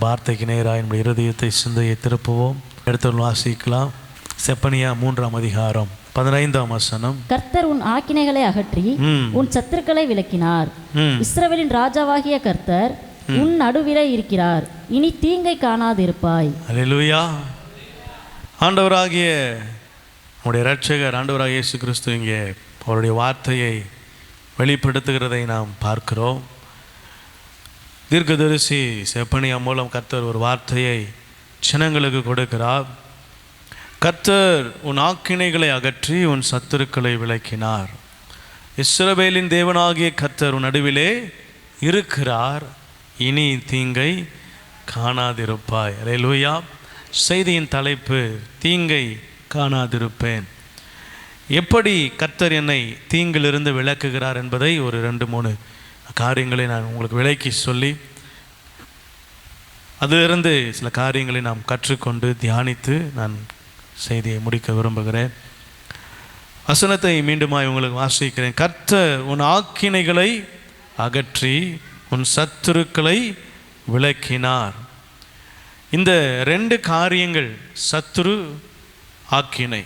வார்த்தைக்கு நேராக நம்முடைய இருதயத்தை சிந்தையை திருப்புவோம். எடுத்து வாசிக்கலாம். செப்பனியா 3ஆம் அதிகாரம் 15ஆம் வசனம். கர்த்தர் உன் ஆக்கினைகளை அகற்றி உன் சத்துருக்களை விலக்கினார். இஸ்ரவேலின் ராஜாவாகிய கர்த்தர் உன் நடுவிலே இருக்கிறார். இனி தீங்கை காணாதிருப்பாய். அல்லேலூயா. ஆண்டவராகிய நம்முடைய இரட்சகர் ஆண்டவராகிய இயேசு கிறிஸ்து இங்கே அவருடைய வார்த்தையை வெளிப்படுத்துகிறதை நாம் பார்க்கிறோம். தீர்க்கதரிசி செப்பனியா மூலம் கர்த்தர் ஒரு வார்த்தையை ஜனங்களுக்கு கொடுக்கிறார். கர்த்தர் உன் ஆக்கினைகளை அகற்றி உன் சத்துருக்களை விலக்கினார். இஸ்ரவேலின் தேவனாகிய கர்த்தர் உன் நடுவிலே இருக்கிறார். இனி தீங்கை காணாதிருப்பாய். அல்லேலூயா. செய்தியின் தலைப்பு தீங்கை காணாதிருப்பேன். எப்படி கர்த்தர் என்னை தீங்கிலிருந்து விலக்குகிறார் என்பதை ஒரு 2-3 காரியங்களை நான் உங்களுக்கு விளக்கி சொல்லி அதிலிருந்து சில காரியங்களை நாம் கற்றுக்கொண்டு தியானித்து நான் செய்தியை முடிக்க விரும்புகிறேன். வசனத்தை மீண்டுமாய் உங்களுக்கு வாசிக்கிறேன். கர்த்தர் உன் ஆக்கினைகளை அகற்றி உன் சத்துருக்களை விலக்கினார். இந்த 2 காரியங்கள், சத்துரு, ஆக்கினை,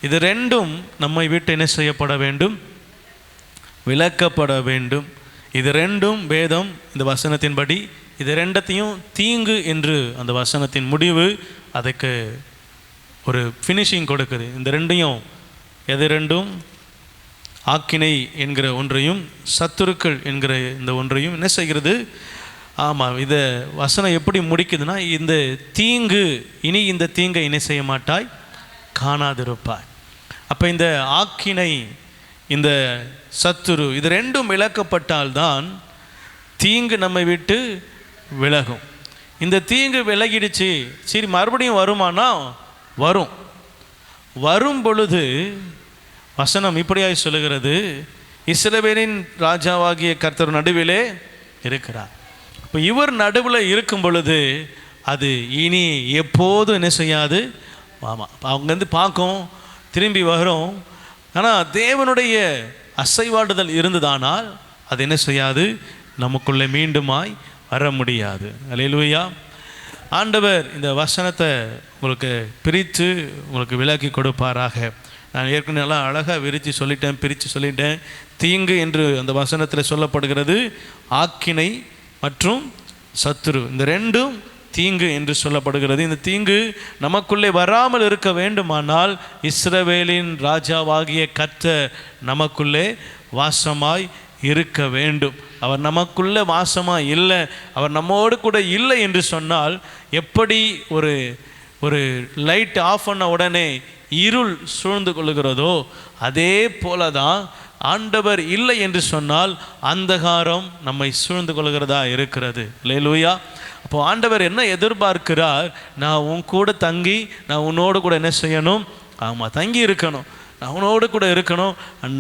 இது 2ம் நம்மை விட்டு என்ன செய்யப்பட வேண்டும்? விலக்கப்பட வேண்டும். இது 2ம் வேதம் இந்த வசனத்தின்படி இது 2த்தையும் தீங்கு என்று அந்த வசனத்தின் முடிவு அதுக்கு ஒரு ஃபினிஷிங் கொடுக்குது. இந்த 2யும் எது 2ம்? ஆக்கினை என்கிற ஒன்றையும் சத்துருக்கள் என்கிற இந்த ஒன்றையும் என்ன செய்கிறது? ஆமாம், இதை வசனம் எப்படி முடிக்குதுன்னா, இந்த தீங்கு, இனி இந்த தீங்கை என்ன செய்ய மாட்டாய், காணாதிருப்பாய். அப்போ இந்த ஆக்கினை, இந்த சத்துரு, இது 2ம் விலக்கப்பட்டால்தான் தீங்கு நம்மை விட்டு விலகும். இந்த தீங்கு விலகிடுச்சு, சரி மறுபடியும் வருமானா? வரும் பொழுது வசனம் இப்படியாய் சொல்லுகிறது, இஸ்ரவேலின் ராஜாவாகிய கர்த்தர் நடுவிலே இருக்கிறார். இப்போ இவர் நடுவில் இருக்கும் பொழுது அது இனி எப்போதும் என்ன செய்யாது. ஆமாம், அவங்க பார்க்கும், திரும்பி வரும். ஆனால் தேவனுடைய அசைவாடுதல் இருந்ததானால் அது என்ன செய்யாது, நமக்குள்ளே மீண்டுமாய் வர முடியாது. அல்லேலூயா. ஆண்டவர் இந்த வசனத்தை உங்களுக்கு பிரித்து உங்களுக்கு விளக்கி கொடுப்பாராக. நான் ஏற்கனவே நல்லா அழகாக பிரித்து சொல்லிட்டேன். தீங்கு என்று அந்த வசனத்தில் சொல்லப்படுகிறது. ஆக்கினை மற்றும் சத்துரு, இந்த 2ம் தீங்கு என்று சொல்லப்படுகிறது. இந்த தீங்கு நமக்குள்ளே வராமல் இருக்க வேண்டுமானால் இஸ்ரவேலின் ராஜாவாகிய கர்த்தர் நமக்குள்ளே வாசமாய் இருக்க வேண்டும். அவர் நமக்குள்ளே வாசமாக இல்லை, அவர் நம்மோடு கூட இல்லை என்று சொன்னால், எப்படி ஒரு லைட் ஆஃப் பண்ண உடனே இருள் சூழ்ந்து கொள்கிறதோ அதே போல தான் ஆண்டவர் இல்லை என்று சொன்னால் அந்தகாரம் நம்மை சூழ்ந்து கொள்கிறதா இருக்கிறது. அல்லேலூயா. அப்போ ஆண்டவர் என்ன எதிர்பார்க்கிறார்? நான் உன் கூட தங்கி, நான் உன்னோடு கூட என்ன செய்யணும்? ஆமாம், தங்கி இருக்கணும். நான் உன்னோடு கூட இருக்கணும்,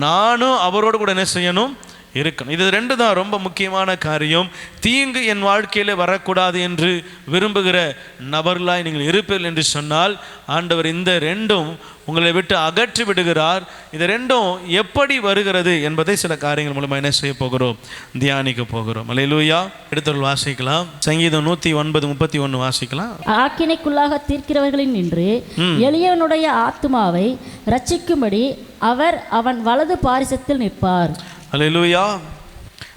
நானும் அவரோடு கூட என்ன செய்யணும்? இருக்கணும். இது 2 தான் ரொம்ப முக்கியமான காரியம். தீங்கு என் வாழ்க்கையில் வரக்கூடாது என்று விரும்புகிற நபர்களாய் நீங்கள் இருப்பீர்கள் என்று சொன்னால் ஆண்டவர் இந்த 2ம் உங்களை விட்டு அகற்றி விடுகிறார். இது 2ம் எப்படி வருகிறது என்பதை சில காரியங்கள் மூலமாக என்ன செய்ய போகிறோம்? தியானிக்க போகிறோம். அல்லேலூயா. எடுத்து வாசிக்கலாம். சங்கீதம் 109:31 வாசிக்கலாம். ஆக்கினைக்குள்ளாக தீர்க்கிறவர்களின் நின்று எளியவனுடைய ஆத்துமாவை ரட்சிக்கும்படி அவர் அவன் வலது பாரிசத்தில் நிற்பார். அல்லேலூயா.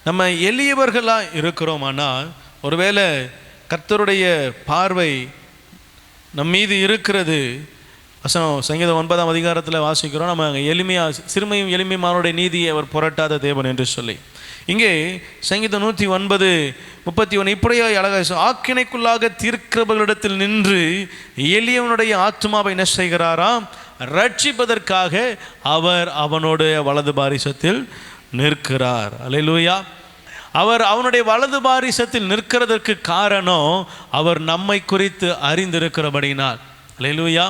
நம்ம எளியவர்களாக இருக்கிறோமானால், ஒருவேளை கர்த்தருடைய பார்வை நம் மீது இருக்கிறது. வசனம் சங்கீதம் 9ஆம் அதிகாரத்தில் வாசிக்கிறோம், நம்ம எளிமையாக சிறுமையும் எளிமையுமானுடைய நீதியை அவர் புரட்டாத தேவன் என்று சொல்லி. இங்கே சங்கீதம் 109:31 இப்படியே அழகாக, ஆக்கினைக்குள்ளாக தீர்க்கிறவர்களிடத்தில் நின்று எளியவனுடைய ஆத்மாவை என்ன செய்கிறாராம்? ரட்சிப்பதற்காக அவர் அவனுடைய வலது பாரிசத்தில் நிற்கிறார். அல்லேலூயா. அவர் அவனுடைய வலது பாரிசத்தில் நிற்கிறதற்கு காரணம் அவர் நம்மை குறித்து அறிந்திருக்கிறபடினால். அல்லேலூயா.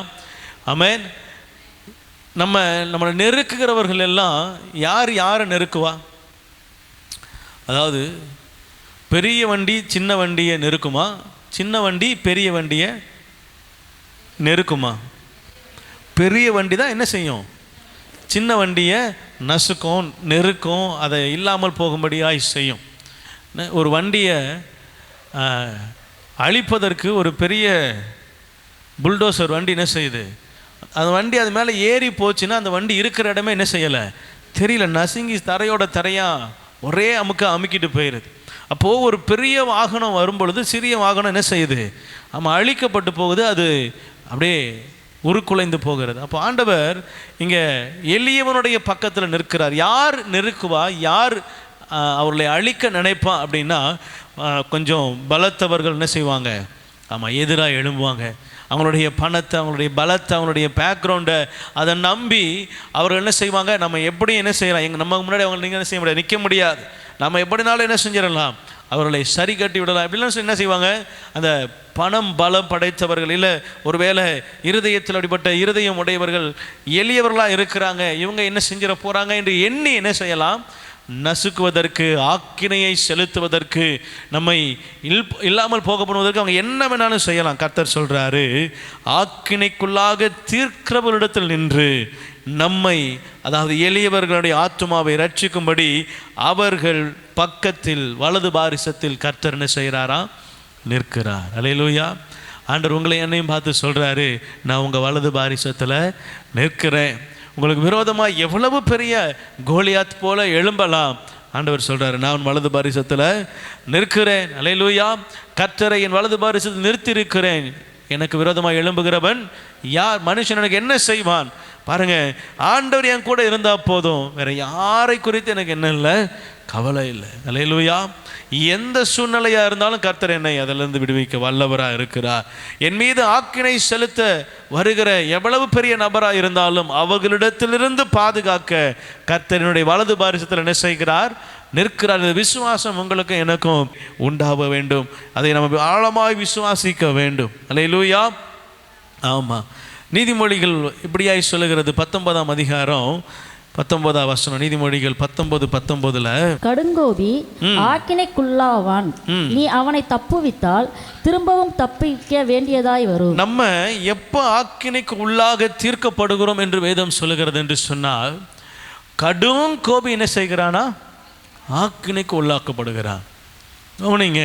ஆமென். நம்மளை நெருக்குகிறவர்கள் எல்லாம் யாரை நெருக்குவா? அதாவது பெரிய வண்டி சின்ன வண்டியை நெருக்குமா? சின்ன வண்டி பெரிய வண்டியை நெருக்குமா? பெரிய வண்டி தான் என்ன செய்யும்? சின்ன வண்டியை நசுக்கும், நெருக்கும், அதை இல்லாமல் போகும்படியாக செய்யும். ஒரு வண்டியை அழிப்பதற்கு ஒரு பெரிய புல்டோசர் வண்டி என்ன செய்யுது, அந்த வண்டி அது மேலே ஏறி போச்சுன்னா அந்த வண்டி இருக்கிற இடமே என்ன செய்யலை தெரியல, நசுங்கி தரையோட தரையாக ஒரே அமுக்கிட்டு போயிடுது. அப்போது ஒரு பெரிய வாகனம் வரும்பொழுது சிறிய வாகனம் என்ன செய்யுது, அழிக்கப்பட்டு போகுது, அது அப்படியே உருக்குலைந்து போகிறது. அப்போ ஆண்டவர் இங்கே எளியவனுடைய பக்கத்தில் நிற்கிறார். யார் நெருக்குவா, யார் அவர்களை அழிக்க நினைப்பா அப்படின்னா, கொஞ்சம் பலத்தவர்கள் என்ன செய்வாங்க, எதிராக எழும்புவாங்க. அவங்களுடைய பணத்தை, அவங்களுடைய பலத்தை, அவங்களுடைய பேக்ரவுண்டை அதை நம்பி அவர்கள் என்ன செய்வாங்க, நம்ம எப்படி என்ன செய்யலாம், நம்ம முன்னாடி அவங்க நீங்கள் என்ன செய்ய முடியாது, நிற்க முடியாது, நம்ம எப்படினாலும் என்ன செஞ்சிடலாம், அவர்களை சரி கட்டி விடலாம் இப்படிலாம் என்ன செய்வாங்க. அந்த பணம் பலம் படைத்தவர்கள், இல்லை ஒருவேளை இருதயத்தில் அப்படிப்பட்ட இருதயம் உடையவர்கள் எளியவர்களாக இருக்கிறாங்க, இவங்க என்ன செஞ்சிட போகிறாங்க என்று எண்ணி என்ன செய்யலாம், நசுக்குவதற்கு, ஆக்கினையை செலுத்துவதற்கு, நம்மை இல்லாமல் போக பண்ணுவதற்கு அவங்க என்ன வேணாலும் செய்யலாம். கர்த்தர் சொல்கிறாரு, ஆக்கினைக்குள்ளாக தீர்க்கிறவரிடத்தில் நின்று நம்மை, அதாவது எளியவர்களுடைய ஆத்துமாவை ரட்சிக்கும்படி அவர்கள் பக்கத்தில் வலது பாரிசத்தில் கர்த்தர் என்ன செய்கிறாரா, நிற்கிறார். அல்லேலூயா. ஆண்டவர் உங்களை என்னையும் பார்த்து சொல்கிறாரு, நான் உங்கள் வலது பாரிசத்தில் நிற்கிறேன். உங்களுக்கு விரோதமாக எவ்வளவு பெரிய கோலியாத் போல எழும்பலாம், ஆண்டவர் சொல்கிறாரு, நான் வலது பாரிசத்தில் நிற்கிறேன். அல்லேலூயா. கர்த்தரை என் வலது பாரிசத்தில் நிறுத்தியிருக்கிறேன். எனக்கு விரோதமாக எழும்புகிறவன் யார்? மனுஷன் எனக்கு என்ன செய்வான்? பாருங்க, ஆண்டவர் என் கூட இருந்தால் போதும், வேற யாரை குறித்து எனக்கு என்ன இல்லை, கவலை இல்லை. அல்லேலூயா. எந்த சூழ்நிலையாக இருந்தாலும் கர்த்தர் என்னை அதிலிருந்து விடுவிக்க வல்லவராக இருக்கிறார். என் மீது ஆக்கினை செலுத்த வருகிற எவ்வளவு பெரிய நபராக இருந்தாலும் அவர்களிடத்திலிருந்து பாதுகாக்க கர்த்தரினுடைய வலது பாரிசத்தில் என்ன செய்கிறார், நிற்கிறார். இந்த விசுவாசம் உங்களுக்கு எனக்கும் உண்டாக வேண்டும். அதை நம்ம ஆழமாய் விசுவாசிக்க வேண்டும். அல்லேலூயா. ஆமாம், நீதிமொழிகள் இப்படியாய் சொல்லுகிறது, 19ஆம் அதிகாரம் 19ஆம் வசனம், நீதிமொழிகள் 19:19. கடுங்கோபி ஆக்கினைக்குள்ளாவான், நீ அவனை தப்புவித்தால் திரும்பவும் தப்பிக்க வேண்டியதாய் வரும். நம்ம எப்போ ஆக்கினைக்கு உள்ளாக தீர்க்கப்படுகிறோம் என்று வேதம் சொல்லுகிறது என்று சொன்னால், கடும் கோபி என்ன செய்கிறானா, ஆக்கினைக்கு உள்ளாக்கப்படுகிறான். கவனிங்க,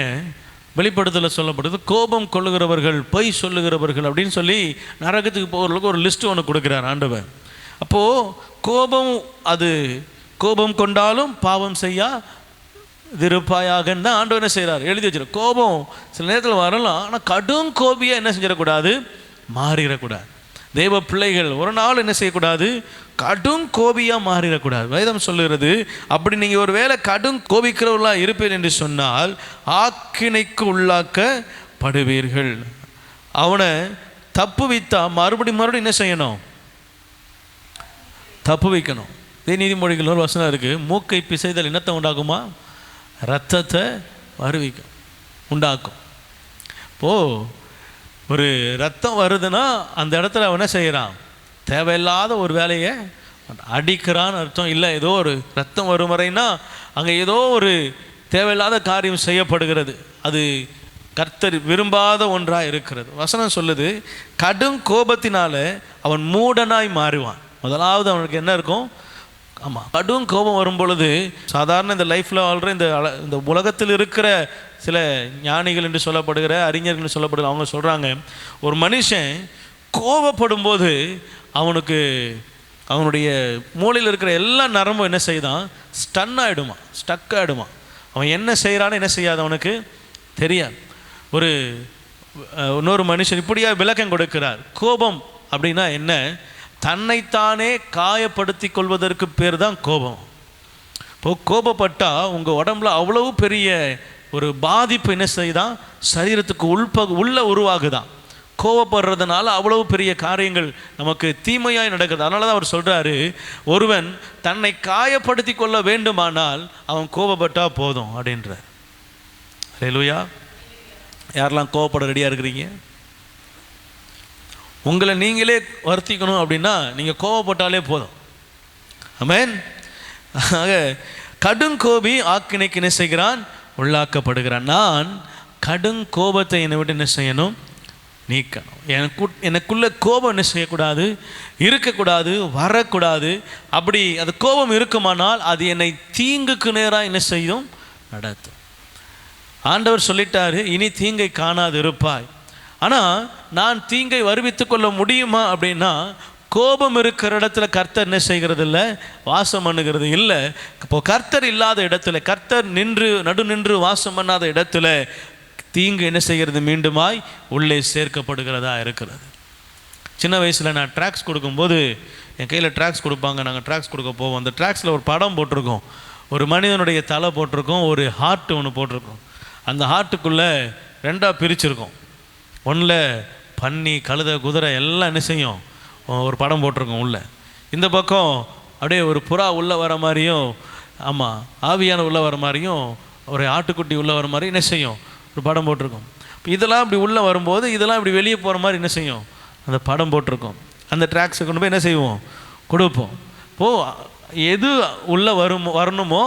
வெளிப்படுத்தல சொல்லப்படுது, கோபம் கொள்ளுகிறவர்கள், பொய் சொல்லுகிறவர்கள் அப்படின்னு சொல்லி நரகத்துக்கு போகிறவர்களுக்கு ஒரு லிஸ்ட் ஒன்று கொடுக்குறார் ஆண்டவர். அப்போது கோபம், அது கோபம் கொண்டாலும் பாவம் செய்யா திருப்பாயாகன்னு தான் ஆண்டவர் என்ன செய்கிறார், எழுதி வச்சிருக்க. கோபம் சில நேரத்தில் வரலாம், ஆனால் கடும் கோபியாக என்ன செஞ்சிடக்கூடாது, மாறிடக்கூடாது. தெய்வ பிள்ளைகள் ஒரு நாள் என்ன செய்யக்கூடாது, கடும் கோபியாக மாறிடக்கூடாது. வேதம் சொல்லுகிறது, அப்படி நீங்கள் ஒரு வேளை கடும் கோபிக்கிறவர்களாக இருப்பீர் என்று சொன்னால் ஆக்கினைக்கு உள்ளாக்கப்படுவீர்கள். அவனை தப்பு வைத்தா மறுபடியும் என்ன செய்யணும், தப்பு வைக்கணும். இதே நீதிமொழிகள் ஒரு வசனம் இருக்குது, மூக்கை பிசைதல் என்னத்தை உண்டாக்குமா, இரத்தத்தை வருவிக்கும், உண்டாக்கும். இப்போது ஒரு ரத்தம் வருதுன்னா அந்த இடத்துல அவன் என்ன செய்கிறான், தேவையில்லாத ஒரு வேலையை அடிக்கிறான்னு அர்த்தம் இல்லை. ஏதோ ஒரு ரத்தம் வரும் வரைன்னா அங்கே ஏதோ ஒரு தேவையில்லாத காரியம் செய்யப்படுகிறது, அது கர்த்தர் விரும்பாத ஒன்றாக இருக்கிறது. வசனம் சொல்லுது, கடும் கோபத்தினால அவன் மூடனாய் மாறுவான். முதலாவது அவனுக்கு என்ன இருக்கும், ஆமாம், கடும் கோபம் வரும் பொழுது, சாதாரண இந்த லைஃப்பில் வாழ்கிற இந்த உலகத்தில் இருக்கிற சில ஞானிகள் என்று சொல்லப்படுகிற, அறிஞர்கள் என்று சொல்லப்படுகிற, அவங்க சொல்கிறாங்க, ஒரு மனுஷன் கோபப்படும் போது அவனுக்கு அவனுடைய மூளையில் இருக்கிற எல்லா நரம்பும் என்ன செய்தான், ஸ்டக் ஆகிடுமா. அவன் என்ன செய்கிறான்னு என்ன செய்யாது அவனுக்கு தெரியாது. இன்னொரு மனுஷன் இப்படியா விளக்கம் கொடுக்கிறார், கோபம் அப்படின்னா என்ன, தன்னைத்தானே காயப்படுத்தி கொள்வதற்கு பேர் தான் கோபம். இப்போ கோபப்பட்டால் உங்கள் உடம்புல அவ்வளவு பெரிய ஒரு பாதிப்பு என்ன செய்தான், சரீரத்துக்கு உள்ள உருவாகுதான். கோபப்படுறதுனால அவ்வளவு பெரிய காரியங்கள் நமக்கு தீமையாய் நடக்குது. அதனால தான் அவர் சொல்கிறாரு, ஒருவன் தன்னை காயப்படுத்தி கொள்ள வேண்டுமானால் அவன் கோபப்பட்டால் போதும் அப்படின்றார். அல்லேலூயா. யாரெல்லாம் கோபப்பட ரெடியாக இருக்கிறீங்க? உங்களை நீங்களே வருத்திக்கணும் அப்படின்னா நீங்கள் கோபப்பட்டாலே போதும். ஆமென். ஆக கடுங்கோபி ஆக்கினைக்கு என்ன செய்கிறான், உள்ளாக்கப்படுகிறான். நான் கடுங்கோபத்தை என்னை விட்டு என்ன செய்யணும், நீக்கணும். எனக்குள்ள கோபம் என்ன செய்யக்கூடாது, இருக்கக்கூடாது, வரக்கூடாது. அப்படி அது கோபம் இருக்குமானால் அது என்னை தீங்குக்கு நேராக என்ன செய்யும், நடத்தும். ஆண்டவர் சொல்லிட்டாரு, இனி தீங்கை காணாது இருப்பாய். ஆனால் நான் தீங்கை வருவித்து கொள்ள முடியுமா அப்படின்னா, கோபம் இருக்கிற இடத்துல கர்த்தர் என்ன செய்கிறது இல்லை, வாசம் பண்ணுகிறது இல்லை. இப்போ கர்த்தர் இல்லாத இடத்துல, கர்த்தர் நின்று வாசம் பண்ணாத இடத்துல தீங்கு என்ன செய்கிறது, மீண்டுமாய் உள்ளே சேர்க்கப்படுகிறதா இருக்கிறது. சின்ன வயசில் நான் ட்ராக்ஸ் கொடுக்கும்போது என் கையில் ட்ராக்ஸ் கொடுப்பாங்க, நாங்கள் ட்ராக்ஸ் கொடுக்க போவோம். அந்த ட்ராக்ஸில் ஒரு படம் போட்டிருக்கோம், ஒரு மனிதனுடைய தலை போட்டிருக்கோம், ஒரு ஹார்ட் ஒன்று போட்டிருக்கோம். அந்த ஹார்ட்டுக்குள்ளே ரெண்டாக பிரிச்சிருக்கோம். ஒன்றில் பன்னி, கழுதை, குதிரை எல்லாம் என்ன செய்யும், ஒரு படம் போட்டிருக்கோம் உள்ளே. இந்த பக்கம் அப்படியே ஒரு புறா உள்ளே வர மாதிரியும், ஆமாம், ஆவியான உள்ளே வர மாதிரியும், ஒரு ஆட்டுக்குட்டி உள்ளே வர மாதிரி என்ன செய்யும், ஒரு படம் போட்டிருக்கோம். இதெல்லாம் இப்படி உள்ளே வரும்போது இதெல்லாம் இப்படி வெளியே போகிற மாதிரி என்ன செய்யும், அந்த படம் போட்டிருக்கோம். அந்த ட்ராக்ஸை கொண்டு போய் என்ன செய்வோம், கொடுப்போம். இப்போது எது உள்ளே வரணுமோ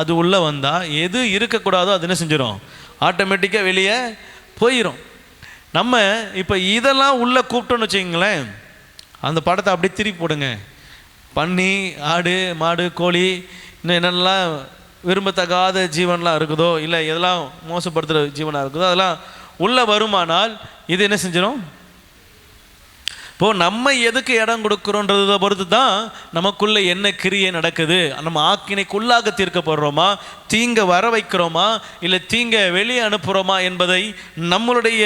அது உள்ளே வந்தால், எது இருக்கக்கூடாதோ அது என்ன செஞ்சிடும், ஆட்டோமேட்டிக்காக வெளியே போயிடும். நம்ம இப்போ இதெல்லாம் உள்ளே கூப்பிட்டோன்னு வச்சுக்கிங்களேன், அந்த படத்தை அப்படியே திருப்பி போடுங்க. பன்னி, ஆடு, மாடு, கோழி, இன்னும் என்னெல்லாம் விரும்பத்தகாத ஜீவன்லாம் இருக்குதோ, இல்லை எதெல்லாம் மோசப்படுத்துகிற ஜீவனாக இருக்குதோ அதெல்லாம் உள்ளே வருமானால் இது என்ன செஞ்சிடும். இப்போது நம்ம எதுக்கு இடம் கொடுக்குறோன்றதை பொறுத்து தான் நமக்குள்ளே என்ன கிரியை நடக்குது. நம்ம ஆக்கினைக்குள்ளாக தீர்க்கப்படுறோமா, தீங்கை வர வைக்கிறோமா, இல்லை தீங்கை வெளியே அனுப்புகிறோமா என்பதை நம்மளுடைய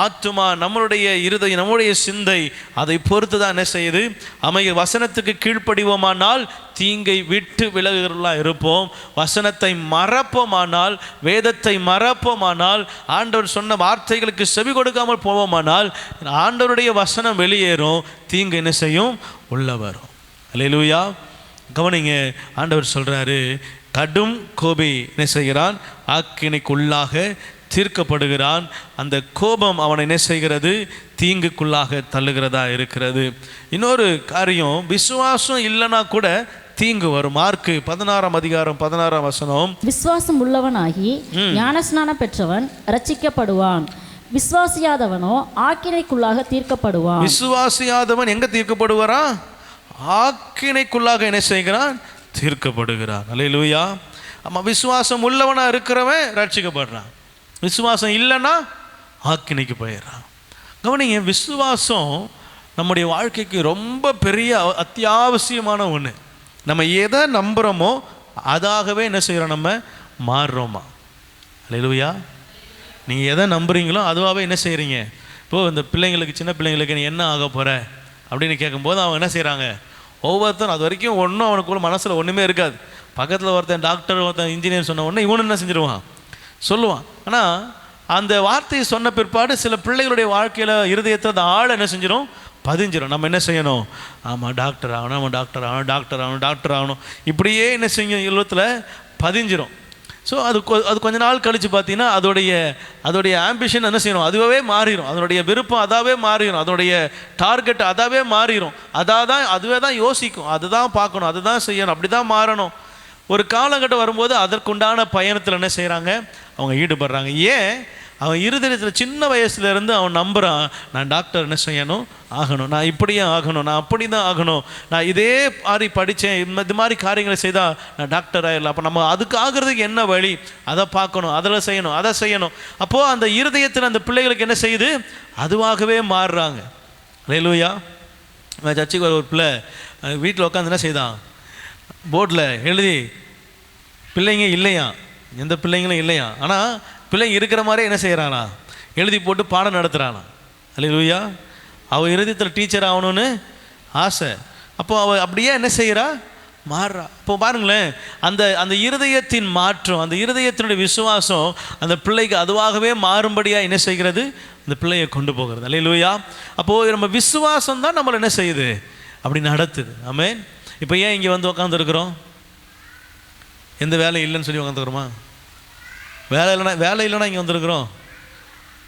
ஆத்துமா, நம்மளுடைய இருதயம், நம்முடைய சிந்தை அதை பொறுத்து தான் என்ன செய்யுது அமைய. வசனத்துக்கு கீழ்ப்படிவோமானால் தீங்கை விட்டு விலகுகிறவர்களாக இருப்போம். வசனத்தை மறப்போமானால், வேதத்தை மறப்போமானால், ஆண்டவர் சொன்ன வார்த்தைகளுக்கு செவி கொடுக்காமல் போவோமானால் ஆண்டவருடைய வசனம் வெளியேறும், தீங்கு என்ன செய்யும், உள்ள வரும். அல்லேலூயா. கவனிங்க, ஆண்டவர் சொல்கிறாரு, கடும் கோபி என்ன செய்கிறான், ஆக்கினைக்குள்ளாக தீர்க்கப்படுகிறான். அந்த கோபம் அவனை என்ன செய்கிறது, தீங்குக்குள்ளாக தள்ளுகிறதா இருக்கிறது. இன்னொரு காரியம், விசுவாசம் இல்லைன்னா கூட தீங்கு வரும். மார்க்கு 16ஆம் அதிகாரம் 16ஆம் வசனம், விசுவாசம் உள்ளவனாகி ஞானஸ்நானம் பெற்றவன் ரட்சிக்கப்படுவான், விசுவாசியாதவனோ ஆக்கினைக்குள்ளாக தீர்க்கப்படுவான். விசுவாசியாதவன் எங்க தீர்க்கப்படுவாரா, ஆக்கினைக்குள்ளாக என்ன செய்கிறான், தீர்க்கப்படுகிறான். அல்லேலூயா. ஆமாம், விசுவாசம் உள்ளவனா இருக்கிறவன் ரட்சிக்கப்படுறான், விசுவாசம் இல்லைன்னா ஆக்கினைக்கு போயிடுறான். கவனிங்க, விசுவாசம் நம்முடைய வாழ்க்கைக்கு ரொம்ப பெரிய அத்தியாவசியமான ஒன்று. நம்ம எதை நம்புகிறோமோ அதாகவே என்ன செய்கிறோம், நம்ம மாறுறோமா. அல்லேலூயா. நீங்கள் எதை நம்புறீங்களோ அதுவாகவே என்ன செய்கிறீங்க. இப்போது இந்த பிள்ளைங்களுக்கு, சின்ன பிள்ளைங்களுக்கு நீ என்ன ஆக போகிற அப்படின்னு கேட்கும்போது அவங்க என்ன செய்கிறாங்க, ஒவ்வொருத்தரும் அது வரைக்கும் ஒன்றும் அவனுக்குள்ள மனசில் ஒன்றுமே இருக்காது. பக்கத்தில் ஒருத்தன் டாக்டர், ஒருத்தன் இன்ஜினியர் சொன்ன உடனே இவனு என்ன செஞ்சிருவான், சொல்லுவான். ஆனால் அந்த வார்த்தையை சொன்ன பிற்பாடு சில பிள்ளைகளுடைய வாழ்க்கையில் இருதயத்தில் அந்த ஆள் என்ன செஞ்சிடும், பதிஞ்சிடும். நம்ம என்ன செய்யணும், ஆமாம் டாக்டர் ஆகணும், நம்ம டாக்டர் ஆகணும், டாக்டர் ஆகணும், டாக்டர் ஆகணும், இப்படியே என்ன செய்யும், இல்லத்தில் பதிஞ்சிடும். ஸோ அது கொஞ்ச நாள் கழித்து பார்த்தீங்கன்னா அதோடைய ஆம்பிஷன் என்ன செய்யணும், அதுவே மாறிடும். அதனுடைய விருப்பம் அதாவே மாறிடும், அதனுடைய டார்கெட் அதாவே மாறிடும். அதுவே தான் யோசிக்கும், அதுதான் பார்க்கணும், அதுதான் செய்யணும், அப்படி தான் மாறணும். ஒரு காலகட்டம் வரும்போது அதற்குண்டான பயணத்தில் என்ன செய்கிறாங்க, அவங்க ஈடுபடுறாங்க. ஏன், அவன் இருதயத்தில் சின்ன வயசுலேருந்து அவன் நம்புகிறான், நான் டாக்டர் என்ன செய்யணும், ஆகணும், நான் இப்படியே ஆகணும், நான் அப்படி தான் ஆகணும், நான் இதே மாதிரி படித்தேன், இது மாதிரி காரியங்களை செய்தால் நான் டாக்டர் ஆகிடலாம். அப்போ நம்ம அதுக்கு ஆகிறதுக்கு என்ன வழி, அதை பார்க்கணும், அதில் செய்யணும், அதை செய்யணும். அப்போது அந்த இருதயத்தில் அந்த பிள்ளைகளுக்கு என்ன செய்யுது, அதுவாகவே மாறுறாங்க. அல்லேலூயா. சர்ச்சுக்கு ஒரு பிள்ளை வீட்டில் உட்காந்து என்ன செய்தான், போர்டில் எழுதி, பிள்ளைங்க இல்லையா, எந்த பிள்ளைங்களும் இல்லையா, ஆனால் பிள்ளைங்க இருக்கிற மாதிரி என்ன செய்கிறானா, எழுதி போட்டு பாடம் நடத்துகிறானா. அல்லேலூயா. அவள் இருதயத்தில் டீச்சர் ஆகணும்னு ஆசை. அப்போ அவள் அப்படியே என்ன செய்கிறா, மாறுறா. இப்போ பாருங்களேன், அந்த இருதயத்தின் மாற்றம், அந்த இருதயத்தினுடைய விசுவாசம் அந்த பிள்ளைக்கு அதுவாகவே மாறும்படியாக என்ன செய்கிறது, அந்த பிள்ளையை கொண்டு போகிறது. அல்லேலூயா. அப்போது நம்ம விசுவாசம் தான் நம்மளை என்ன செய்யுது, அப்படி நடத்துது. ஆமென். இப்போ ஏன் இங்கே வந்து உட்காந்துருக்குறோம், எந்த வேலை இல்லைன்னு சொல்லி உட்காந்துருக்குறோமா, வேலை இல்லைன்னா இங்கே வந்துருக்குறோம்.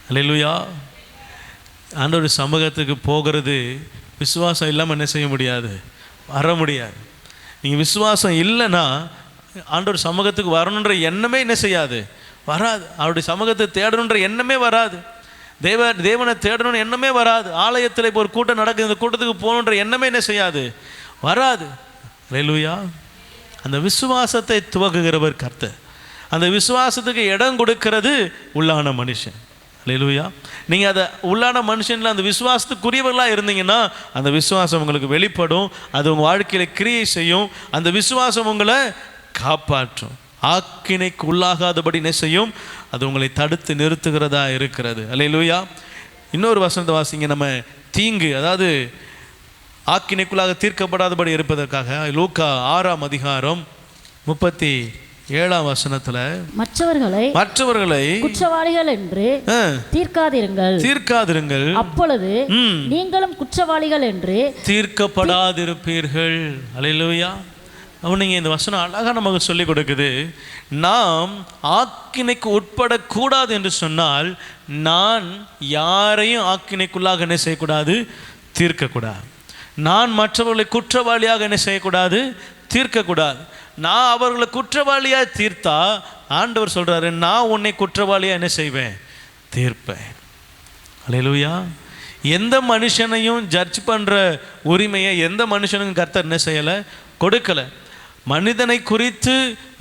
அல்லேலூயா. ஆண்டவர் சமூகத்துக்கு போகிறது விசுவாசம் இல்லாமல் என்ன செய்ய முடியாது, வர முடியாது. நீங்கள் விசுவாசம் இல்லைன்னா ஆண்டவர் சமூகத்துக்கு வரணுன்ற எண்ணமே என்ன செய்யாது, வராது. அவருடைய சமூகத்தை தேடணுன்ற எண்ணமே வராது. தேவனை தேடணுன்ற எண்ணமே வராது. ஆலயத்தில் இப்போ ஒரு கூட்டம் நடக்குது, இந்த கூட்டத்துக்கு போகணுன்ற எண்ணமே என்ன செய்யாது, வராது. அல்லேலூயா. அந்த விசுவாசத்தை துவக்குகிறவர் கர்த்தர். அந்த விசுவாசத்துக்கு இடம் கொடுக்கிறது உள்ளான மனுஷன். அல்லேலூயா. நீங்கள் அதை உள்ளான மனுஷனில் அந்த விசுவாசத்துக்குரியவர்களாக இருந்தீங்கன்னா அந்த விசுவாசம் உங்களுக்கு வெளிப்படும், அது உங்கள் வாழ்க்கையில் கிரியை செய்யும், அந்த விசுவாசம் உங்களை காப்பாற்றும். ஆக்கினைக்கு உள்ளாகாதபடி என்ன செய்யும்? அது உங்களை தடுத்து நிறுத்துகிறதா இருக்கிறது. அல்லேலூயா. இன்னொரு வசனத்தை வாசிங்க. நம்ம தீங்கு, அதாவது ஆக்கினைக்குள்ளாக தீர்க்கப்படாதபடி இருப்பதற்காக லூக்கா 6ஆம் அதிகாரம் 37ஆம் வசனத்துல, மற்றவர்களை குற்றவாளிகள் என்று தீர்க்காதிருங்கள், அப்பொழுது நீங்களும் குற்றவாளிகள் என்று தீர்க்கப்படாதிருப்பீர்கள். அல்லேலூயா. நீங்கள் இந்த வசனம் அழகாக நமக்கு சொல்லிக் கொடுக்குது. நாம் ஆக்கினைக்கு உட்படக்கூடாது என்று சொன்னால் நான் யாரையும் ஆக்கினைக்குள்ளாக என்ன செய்யக்கூடாது? தீர்க்கக்கூடாது. நான் மற்றவர்களை குற்றவாளியாக என்ன செய்யக்கூடாது? தீர்க்கக்கூடாது. நான் அவர்களை குற்றவாளியாக தீர்த்தா ஆண்டவர் சொல்கிறாரு, நான் உன்னை குற்றவாளியாக என்ன செய்வேன்? தீர்ப்பேன். அல்லேலூயா. எந்த மனுஷனையும் ஜட்ஜ் பண்ணுற உரிமையை எந்த மனுஷனுக்கும் கர்த்தர் என்ன செய்யலை? கொடுக்கலை. மனிதனை குறித்து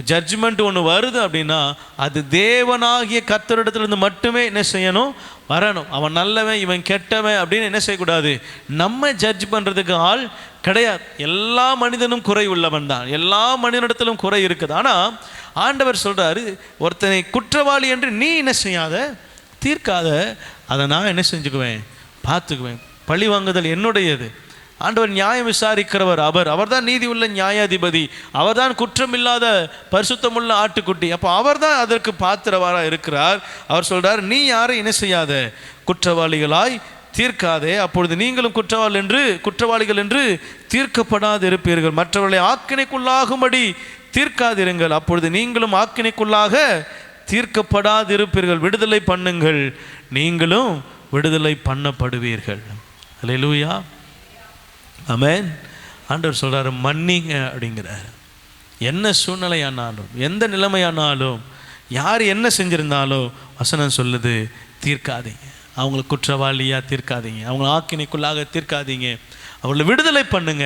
ஜட்ஜ்மெண்ட் ஒன்று வருது அப்படின்னா அது தேவனாகிய கர்த்தரிடத்திலிருந்து மட்டுமே என்ன செய்யணும்? வரணும். அவன் நல்லவன், இவன் கெட்டவன் அப்படின்னு என்ன செய்யக்கூடாது? நம்ம ஜட்ஜ் பண்ணுறதுக்கு ஆள் கிடையாது. எல்லா மனிதனும் குறை உள்ளவன் தான், எல்லா மனிதனிடத்திலும் குறை இருக்குது. ஆனால் ஆண்டவர் சொல்கிறாரு, ஒருத்தனை குற்றவாளி என்று நீ என்ன செய்யாத, தீர்க்காத, அதை நான் என்ன செஞ்சுக்குவேன்? பார்த்துக்குவேன். பழி வாங்குதல் என்னுடையது. ஆண்டவர் நியாயம் விசாரிக்கிறவர். அவர் தான் நீதி உள்ள நியாயாதிபதி. அவர் தான் குற்றமில்லாத பரிசுத்தமுள்ள ஆட்டுக்குட்டி. அப்போ அவர் தான் அதற்கு பாத்திரவாராக இருக்கிறார். அவர் சொல்கிறார், நீ யாரை என்ன செய்யாத, குற்றவாளிகளாய் தீர்க்காதே, அப்பொழுது நீங்களும் குற்றவாளிகள் என்று தீர்க்கப்படாது இருப்பீர்கள். மற்றவர்களை ஆக்கினைக்குள்ளாகும்படி தீர்க்காதிருங்கள், அப்பொழுது நீங்களும் ஆக்கினைக்குள்ளாக தீர்க்கப்படாது இருப்பீர்கள். விடுதலை பண்ணுங்கள், நீங்களும் விடுதலை பண்ணப்படுவீர்கள். அல்லேலூயா. ஆமென். ஆண்டவர் சொல்கிறாரு, மன்னிங்க அப்படிங்கிறார். என்ன சூழ்நிலையானாலும், எந்த நிலைமையானாலும், யார் என்ன செஞ்சிருந்தாலும் வசனம் சொல்லுது, தீர்க்காதீங்க. அவங்கள குற்றவாளியாக தீர்க்காதீங்க, அவங்கள ஆக்கினைக்குள்ளாக தீர்க்காதீங்க, அவங்கள விடுதலை பண்ணுங்க.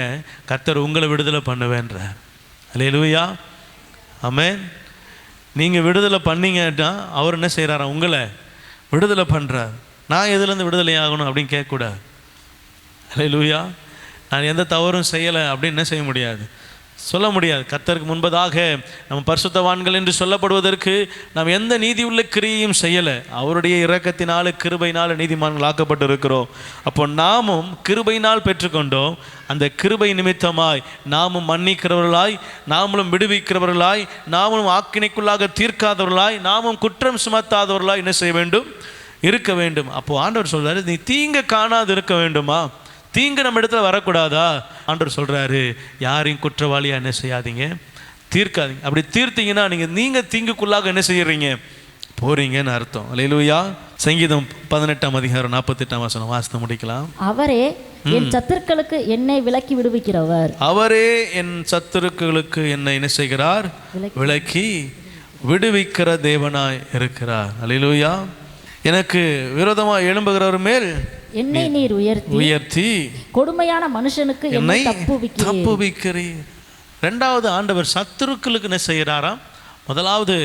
கர்த்தர் உங்களை விடுதலை பண்ணுவேன்றார். அல்லேலூயா. ஆமென். நீங்கள் விடுதலை பண்ணீங்கன்னா அவர் என்ன செய்கிறாரா? உங்களை விடுதலை பண்ணுறார். நான் எதுலேருந்து விடுதலை ஆகணும் அப்படின்னு கேட்கக்கூடாது. அல்லேலூயா. நான் எந்த தவறும் செய்யலை அப்படின்னு என்ன செய்ய முடியாது? சொல்ல முடியாது. கர்த்தருக்கு முன்பதாக நம்ம பரிசுத்தவான்கள் என்று சொல்லப்படுவதற்கு நாம் எந்த நீதி உள்ள கிரியையும் செய்யலை. அவருடைய இரக்கத்தினால கிருபையினால் நீதிமான்கள் ஆக்கப்பட்டு இருக்கிறோம். அப்போ நாமும் கிருபையினால் பெற்றுக்கொண்டோம். அந்த கிருபை நிமித்தமாய் நாமும் மன்னிக்கிறவர்களாய், நாமளும் விடுவிக்கிறவர்களாய், நாமளும் ஆக்கினைக்குள்ளாக தீர்க்காதவர்களாய், நாமும் குற்றம் சுமத்தாதவர்களாய் என்ன செய்ய வேண்டும்? இருக்க வேண்டும். அப்போது ஆண்டவர் சொல்கிறாரு, நீ தீங்கு காணாது இருக்க வேண்டுமா? தீங்கு நம்ம இடத்துல வரக்கூடாதா? ஆண்டவர் சொல்கிறாரு, யாரையும் குற்றவாளியாக என்ன செய்யாதீங்க, தீர்க்காதீங்க. அப்படி தீர்த்தீங்கன்னா நீங்கள் தீங்குக்குள்ளாக என்ன செய்யறீங்க? போறீங்கன்னு அர்த்தம். அல்லேலூயா. சங்கீதம் 18ஆம் அதிகாரம் 48ஆம் வசனம் வாசித்து முடிக்கலாம். அவரே என் சத்துருக்களுக்கு என்னை விலக்கி விடுவிக்கிறவர். அவரே என் சத்துருக்களுக்கு என்னை என்ன செய்கிறார்? விலக்கி விடுவிக்கிற தேவனாய் இருக்கிறார். அல்லேலூயா. எனக்கு விரோதமாக எழும்புகிறவர் மேல் என்னை நீர் உயர்த்தி கொடுமையான மனுஷனுக்கு என்னை தப்புவிக்கிறீர். ரெண்டாவது, ஆண்டவர் சத்துருக்களுக்கு என்ன செய்கிறாராம்? முதலாவது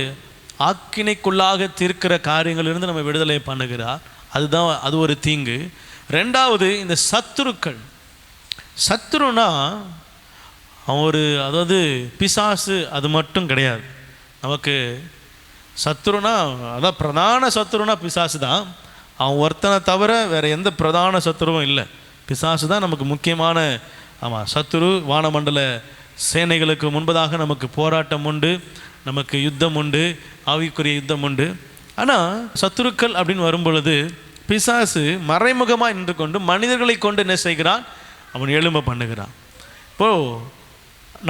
ஆக்கினைக்குள்ளாக தீர்க்கிற காரியங்களிலிருந்து நம்ம விடுதலை பண்ணுகிறார். அது ஒரு தீங்கு. ரெண்டாவது, இந்த சத்துருனா அவன் அதாவது பிசாசு அது மட்டும் கிடையாது. நமக்கு சத்துருனா, அதான் பிரதான சத்துருனா பிசாசு தான். அவன் ஒருத்தனை தவிர வேறு எந்த பிரதான சத்துருவும் இல்லை. பிசாசு தான் நமக்கு முக்கியமான சத்துரு. வானமண்டல சேனைகளுக்கு முன்பதாக நமக்கு போராட்டம் உண்டு, நமக்கு யுத்தம் உண்டு, ஆவிக்குரிய யுத்தம் உண்டு. ஆனால் சத்துருக்கள் அப்படின்னு வரும்பொழுது பிசாசு மறைமுகமாக நின்று கொண்டு மனிதர்களை கொண்டு என்ன செய்கிறான்? அவன் எழும்ப பண்ணுகிறான். இப்போது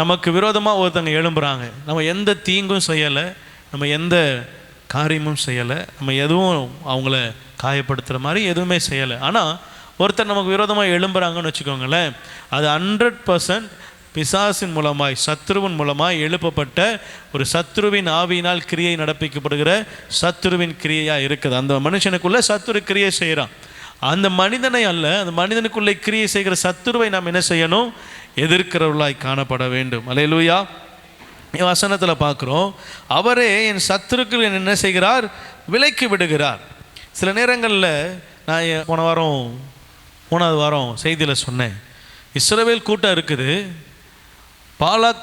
நமக்கு விரோதமாக ஒருத்தங்க எழும்புறாங்க. நம்ம எந்த தீங்கும் செய்யலை, நம்ம எந்த காரியமும் செய்யலை, நம்ம எதுவும் அவங்கள காயப்படுத்துகிற மாதிரி எதுவுமே செய்யலை. ஆனால் ஒருத்தர் நமக்கு விரோதமாக எழும்புறாங்கன்னு வச்சுக்கோங்களேன், அது 100% பிசாசின் மூலமாய், சத்ருவின் மூலமாய் எழுப்பப்பட்ட ஒரு சத்ருவின் ஆவியினால் கிரியை நடப்பிக்கப்படுகிற சத்ருவின் கிரியையாக இருக்குது. அந்த மனுஷனுக்குள்ளே சத்ரு கிரியை செய்கிறான். அந்த மனிதனை அல்ல, அந்த மனிதனுக்குள்ளே கிரியை செய்கிற சத்ருவை நாம் என்ன செய்யணும்? எதிர்க்கிறவர்களாய் காணப்பட வேண்டும். அல்லேலூயா. வசனத்தில் பார்க்குறோம், அவரே என் சத்துருக்கள் என்ன செய்கிறார், விலக்கி விடுகிறார். சில நேரங்களில் நான் போன வாரம் 3வது வாரம் செய்தியில் சொன்னேன், இஸ்ரவேல் கூட்டம் இருக்குது, பாலாக்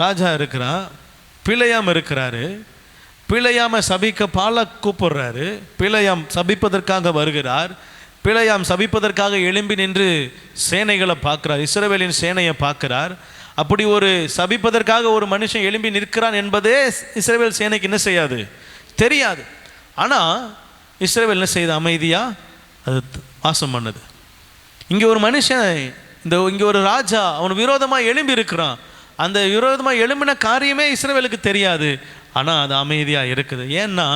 ராஜா இருக்கிறான், பிழையாம் இருக்கிறாரு, பிழையாம சபிக்க பாலாக் கூப்பிடுறாரு, பிழையாம் சபிப்பதற்காக வருகிறார், பிழையாம் சபிப்பதற்காக எழும்பி நின்று சேனைகளை பார்க்குறார், இஸ்ரவேலின் சேனையை பார்க்குறார். அப்படி ஒரு சபிப்பதற்காக ஒரு மனுஷன் எழும்பி நிற்கிறான் என்பதே இஸ்ரவேல் சேனைக்கு என்ன செய்யாது, தெரியாது. ஆனால் இஸ்ரவேல் என்ன செய்யுது, அமைதியாக அது வாசம் பண்ணுது. இங்கே ஒரு மனுஷன், இங்கே ஒரு ராஜா அவன் விரோதமாக எழும்பி இருக்கிறான், அந்த விரோதமாக எழும்பின காரியமே இஸ்ரவேலுக்கு தெரியாது, ஆனால் அது அமைதியாக இருக்குது. ஏன்னா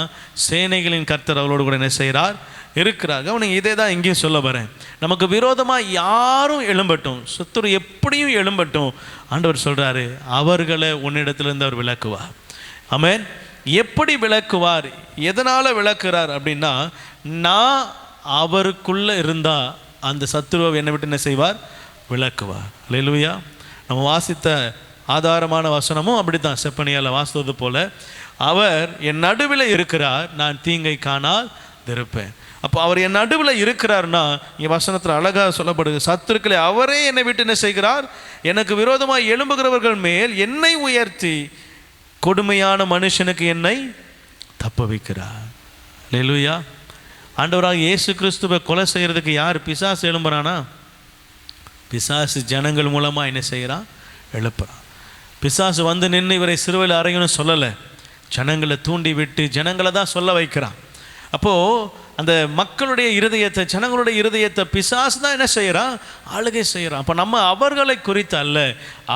சேனைகளின் கர்த்தர் அவளோடு கூட என்ன செய்கிறார், இருக்கிறார். அவனுக்கு இதே தான் இங்கேயும் சொல்ல வரேன். நமக்கு விரோதமாக யாரும் எழும்பட்டும், சத்துரு எப்படியும் எழும்பட்டும், ஆண்டவர் சொல்கிறாரு அவர்களை உன்னிடத்திலிருந்து அவர் விலக்குவார். ஆமென். எப்படி விளக்குவார், எதனால் விளக்குறார் அப்படின்னா, நான் அவருக்குள்ளே இருந்தால் அந்த சத்துருவை என்னை விட்டு என்ன செய்வார், விளக்குவார். அல்லேலூயா. நம்ம வாசித்த ஆதாரமான வசனமும் அப்படி தான், செப்பனியால் வாசித்தது போல, அவர் என் நடுவில் இருக்கிறார், நான் தீங்கை காணால் இருப்பேன். அப்போ அவர் என் நடுவில் இருக்கிறார்னா இங்கே வசனத்தில் அழகாக சொல்லப்படுது, சத்துருக்களை அவரே என்னை விட்டு என்ன செய்கிறார், எனக்கு விரோதமாக எழும்புகிறவர்கள் மேல் என்னை உயர்த்தி கொடுமையான மனுஷனுக்கு என்னை தப்ப வைக்கிறார். அல்லேலூயா. ஆண்டவராக இயேசு கிறிஸ்துவை கொலை செய்கிறதுக்கு யார், பிசாசு எழும்புறானா? பிசாசு ஜனங்கள் மூலமாக என்ன செய்கிறான், எழுப்புறான். பிசாசு வந்து நின்று இவரை சிறுவையில் அறையணும்னு சொல்லலை, ஜனங்களை தூண்டி விட்டு ஜனங்களை தான் சொல்ல வைக்கிறான். அப்போது அந்த மக்களுடைய இருதயத்தை, ஜனங்களுடைய இருதயத்தை பிசாசு தான் என்ன செய்கிறான், ஆளுகை செய்கிறான். அப்போ நம்ம அவர்களை குறித்து அல்ல,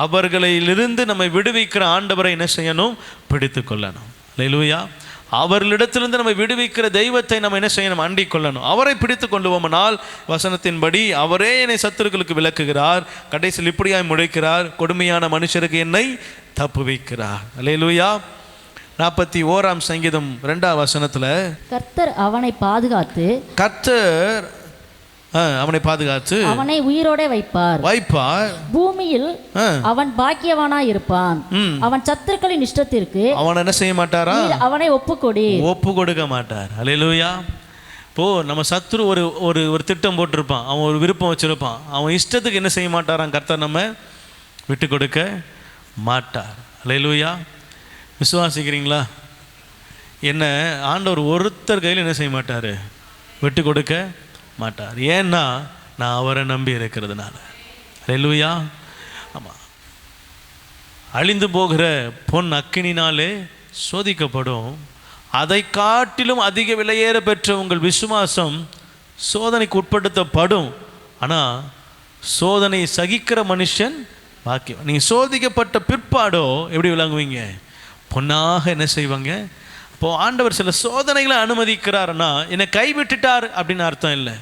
அவர்களிலிருந்து நம்மை விடுவிக்கிற ஆண்டவரை என்ன செய்யணும், பிடித்து கொள்ளணும். அல்லேலூயா. அவர்களிடத்திலிருந்து நம்ம விடுவிக்கிற தெய்வத்தை நம்ம என்ன செய்யணும், அண்டிக் கொள்ளணும். அவரை பிடித்து கொள்ளுவோம்னால் வசனத்தின்படி அவரே என்னை சத்துருக்களுக்கு விலக்குகிறார், கடைசியில் இப்படியாய் முளைக்கிறார், கொடுமையான மனுஷருக்கு என்னை தப்பு வைக்கிறார். அல்லேலூயா. 41ஆம் சங்கீதம் 2ஆம் வசனத்தில், கர்த்தர் அவனை பாதுகாத்து, கர்த்தர் அவனை பாதுகாத்து அவனை உயிரோட வைப்பார், பூமியில் அவன் பாக்கியவானாய் இருப்பான். அவன் சத்துருக்களின் இஷ்டத்திற்கு அவன் என்ன செய்ய மாட்டாரா, அவனை ஒப்பு கொடுக்க மாட்டார். அல்லேலூயா. இப்போ நம்ம சத்துரு ஒரு திட்டம் போட்டிருப்பான், அவன் ஒரு விருப்பம் வச்சிருப்பான், அவன் இஷ்டத்துக்கு என்ன செய்ய மாட்டாரான், கர்த்தர் நம்ம விட்டு கொடுக்க மாட்டார். அல்லேலூயா. விசுவாசிக்கிறீங்களா? என்ன ஆண்டவர் ஒருத்தர் கையில் என்ன செய்ய மாட்டார், விட்டு கொடுக்க மாட்டார். ஏன்னா நான் அவரை நம்பி இருக்கிறதுனால. அல்லேலூயா. ஆமாம். அழிந்து போகிற பொன் அக்கினினாலே சோதிக்கப்படும், அதை காட்டிலும் அதிக விலையேற பெற்ற உங்கள் விசுவாசம் சோதனைக்கு உட்படுத்தப்படும். ஆனால் சோதனை சகிக்கிற மனுஷன் பாக்கியம். நீங்கள் சோதிக்கப்பட்ட பிற்பாடோ எப்படி விளங்குவீங்க, பொன்னாக என்ன செய்வாங்க. இப்போது ஆண்டவர் சில சோதனைகளை அனுமதிக்கிறாருன்னா என்னை கைவிட்டுட்டார் அப்படின்னு அர்த்தம் இல்லை.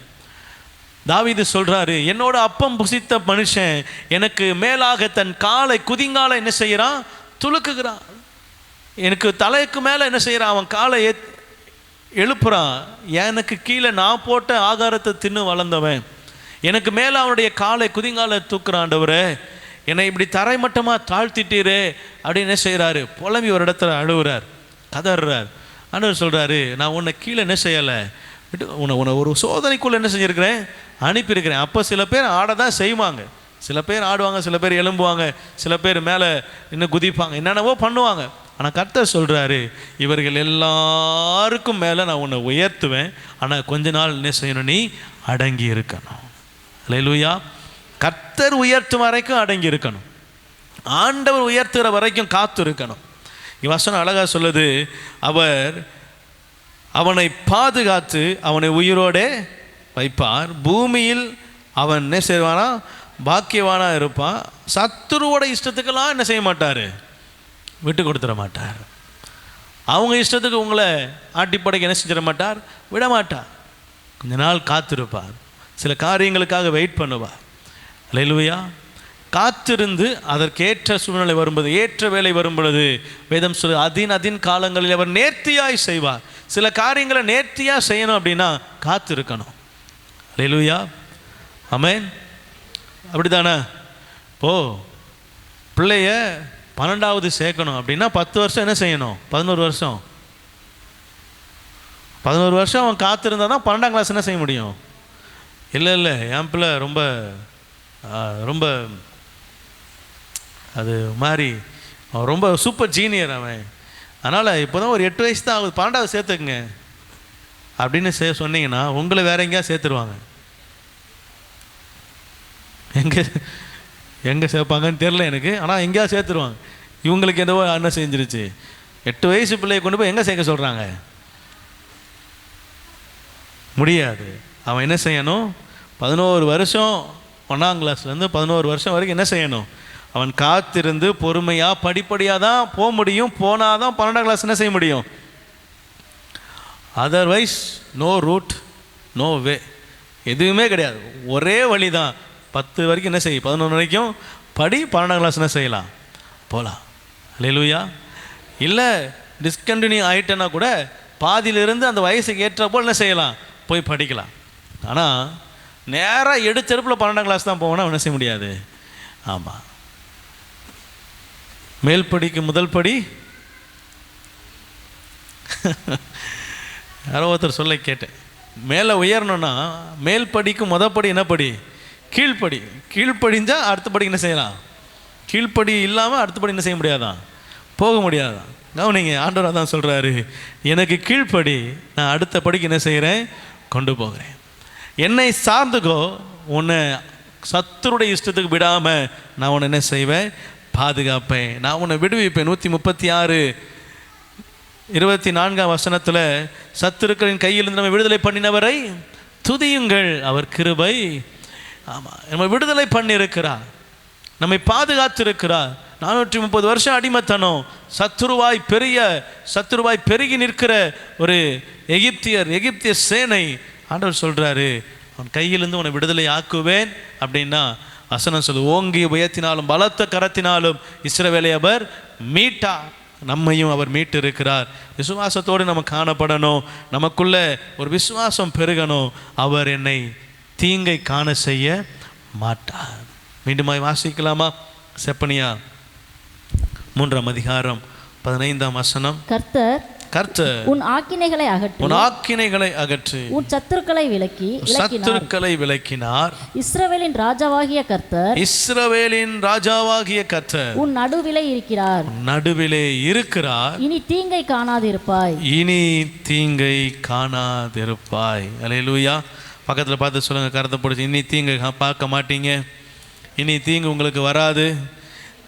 தாவீது சொல்கிறாரு, என்னோட அப்பம் புசித்த மனுஷன் எனக்கு மேலாக தன் காலை குதிங்காலை என்ன செய்கிறான், துலுக்குகிறான். எனக்கு தலைக்கு மேலே என்ன செய்கிறான், அவன் காலை எழுப்புறான். எனக்கு கீழே நான் போட்ட ஆகாரத்தை தின்னு வளர்ந்தவன், எனக்கு மேலே அவனுடைய காலை குதிங்காலை தூக்குறான். ஆண்டவரே, என்னை இப்படி தரைமட்டமாக தாழ்த்திட்டீரே அப்படின்னு என்ன செய்கிறாரு, புலம்பி ஒரு இடத்துல அழுகுறார், கதறார். ஆண்டவர் சொல்கிறாரு, நான் உன்னை கீழே என்ன செய்யலை, உன்னை ஒரு சோதனைக்குள்ளே என்ன செஞ்சுருக்கிறேன், அனுப்பியிருக்கிறேன். அப்போ சில பேர் ஆட தான் செய்வாங்க, சில பேர் ஆடுவாங்க, சில பேர் எழும்புவாங்க, சில பேர் மேலே இன்னும் குதிப்பாங்க, என்னென்னவோ பண்ணுவாங்க. ஆனால் கர்த்தர் சொல்கிறாரு, இவர்கள் எல்லாருக்கும் மேலே நான் உன்னை உயர்த்துவேன், ஆனால் கொஞ்ச நாள் என்ன செய்யணும், நீ அடங்கி இருக்கணும். அல்லேலூயா. கர்த்தர் உயர்த்தும் வரைக்கும் அடங்கி இருக்கணும், ஆண்டவர் உயர்த்துகிற வரைக்கும் காத்து இருக்கணும். வசனம் அழகாக சொல்லுது, அவர் அவனை பாதுகாத்து அவனை உயிரோடே வைப்பார், பூமியில் அவன் என்ன செய்வானா, பாக்கியவானாக இருப்பான். சத்துருவோட இஷ்டத்துக்கெல்லாம் என்ன செய்ய மாட்டார், விட்டு கொடுத்துட மாட்டார். அவங்க இஷ்டத்துக்கு உங்களை ஆட்டிப்படைக்கு என்ன செஞ்சிட மாட்டார், விட மாட்டார். கொஞ்ச நாள் காத்திருப்பார், சில காரியங்களுக்காக வெயிட் பண்ணுவார். அல்லேலூயா. காத்திருந்து அதற்கேற்ற சூழ்நிலை வரும்போது, ஏற்ற வேலை வரும் பொழுது வேதம் சொல்லு, அதின் காலங்களில் அவர் நேர்த்தியாய் செய்வார். சில காரியங்களை நேர்த்தியாக செய்யணும் அப்படின்னா காத்திருக்கணும். அல்லேலூயா. ஆமென். அப்படிதானே? பிள்ளைய 12வது சேர்க்கணும் அப்படின்னா 10 வருஷம் என்ன செய்யணும்? 11 வருஷம். 11 வருஷம் அவன் காத்திருந்தால் தான் 12ஆம் கிளாஸ் என்ன செய்ய முடியும்? இல்லை என் பிள்ளை ரொம்ப ரொம்ப அது மாதிரி அவன் ரொம்ப சூப்பர் ஜீனியர் அவன், அதனால் இப்போ தான் ஒரு 8 வயசு தான் ஆகுது, 12வது சேர்த்துக்குங்க அப்படின்னு சொன்னீங்கன்னா உங்களை வேற எங்கேயா சேர்த்துருவாங்க. எங்கே சேர்ப்பாங்கன்னு தெரில எனக்கு, ஆனால் எங்கேயா சேர்த்துருவாங்க. இவங்களுக்கு என்னவோ என்ன செஞ்சிருச்சு, 8 வயசு பிள்ளையை கொண்டு போய் எங்கே சேர்க்க சொல்கிறாங்க? முடியாது. அவன் என்ன செய்யணும்? 11 வருஷம் 1ஆம் கிளாஸ்லேருந்து 11 வருஷம் வரைக்கும் என்ன செய்யணும்? அவன் காத்திருந்து பொறுமையாக படிப்படியாக தான் போக முடியும். போனால் தான் 12ஆம் கிளாஸ் என்ன செய்ய முடியும். Otherwise no route no way, எதுவுமே கிடையாது. ஒரே வழி தான். 10 வரைக்கும் என்ன செய்யும், 11 வரைக்கும் படி, 12ஆம் கிளாஸ் என்ன செய்யலாம், போகலாம். அல்லேலூயா. இல்லை டிஸ்கண்டினியூ ஆகிட்டேன்னா கூட பாதியிலிருந்து அந்த வயசுக்கு ஏற்றப்போ என்ன செய்யலாம், போய் படிக்கலாம். ஆனால் நேராக எடுத்தெடுப்பில் 12ஆம் கிளாஸ் தான் போவோன்னா என்ன செய்ய முடியாது. ஆமாம், மேல் படிக்கு முதல் படி யாரோ ஒருத்தர் சொல்ல கேட்டேன், மேலே உயரணும்னா மேல் படிக்கு முதல் படி என்ன படி, கீழ்ப்படி. கீழ்ப்படிஞ்சால் அடுத்த படிக்கு என்ன செய்யலாம், கீழ்ப்படி இல்லாமல் அடுத்த படி என்ன செய்ய முடியாதான், போக முடியாதான். கவனிங்க, ஆண்டவர் தான் சொல்கிறாரு, எனக்கு கீழ்ப்படி, நான் அடுத்த படிக்கு என்ன செய்கிறேன், கொண்டு போகிறேன். என்னை சார்ந்துக்கோ, உன்னை சத்துருடைய இஷ்டத்துக்கு விடாமல் நான் உன்னை என்ன செய்வேன், பாதுகாப்பேன், நான் உன்னை விடுவிப்பேன். 134 சத்துருக்களின் கையிலிருந்து நம்ம விடுதலை பண்ணினவரை துதியுங்கள், அவர் கிருபை. ஆமாம், நம்ம விடுதலை பண்ணியிருக்கிறார், நம்மை பாதுகாத்திருக்கிறார். 430 வருஷம் அடிமைத்தனம், சத்துருவாய் பெருகி நிற்கிற ஒரு எகிப்திய சேனை. ஆண்டவர் சொல்கிறாரு, அவன் கையிலிருந்து உன்னை விடுதலை ஆக்குவேன் அப்படின்னா வசனம் சொல்லு, ஓங்கி உயர்த்தினாலும் பலத்த கரத்தினாலும் இஸ்ரவேலை அவர் மீட்டார். நம்மையும் அவர் மீட்டு இருக்கிறார். விசுவாசத்தோடு நம்ம காணப்படணும், நமக்குள்ள ஒரு விசுவாசம் பெருகணும். அவர் என்னை தீங்கை காண செய்ய மாட்டார். மீண்டுமாய் வாசிக்கலாமா? செப்பனியா 3ஆம் அதிகாரம் 15ஆம் வசனம். கர்த்தர் உன் ஆக்கினைகளை அகற்றி உன் சத்துருக்களை விலக்கினார். இஸ்ரவேலின் ராஜாவாகிய கர்த்தர் உன் நடுவிலே இருக்கிறார். இனி தீங்கை காணாதிருப்பாய். அல்லேலூயா. பக்கத்தில் பார்த்து சொல்லுங்க, கருத்தை பிடிச்சி, இனி தீங்கை பார்க்க மாட்டீங்க, இனி தீங்கு உங்களுக்கு வராது,